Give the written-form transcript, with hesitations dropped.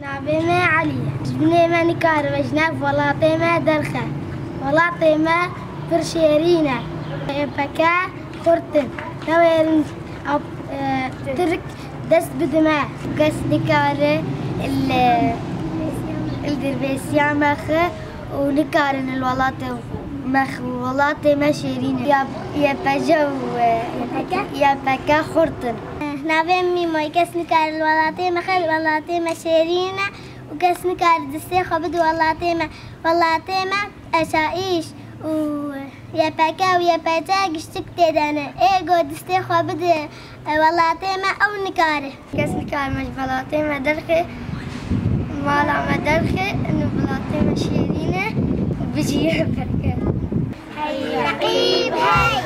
نابي ما علي جبني ما نكار وجناف ولاطي ما درخة ولاطي ما برشيرينا بكا خرطن نويرن أو ترك دست بدماء قس نكار الدربيسيا مخ ونكارن الولاطي مخ ولاطي ما شيرينا يا بجو يا بكا خرطن نابي ميموي كس نكار الولاطي مخ الولاطي ما شيرينا وكس نكار دستي خبد ولاطي ما أشائيش ويا باكا ويا باتا قشتك تدانا ايجو دستي خبد ولاطي ما أو نكاره كس نكار مش ولاطي ما درخي مالا ما درخي إنه ولاطي ما شيرينا وبيجي يا باكا هيا رقيب هاي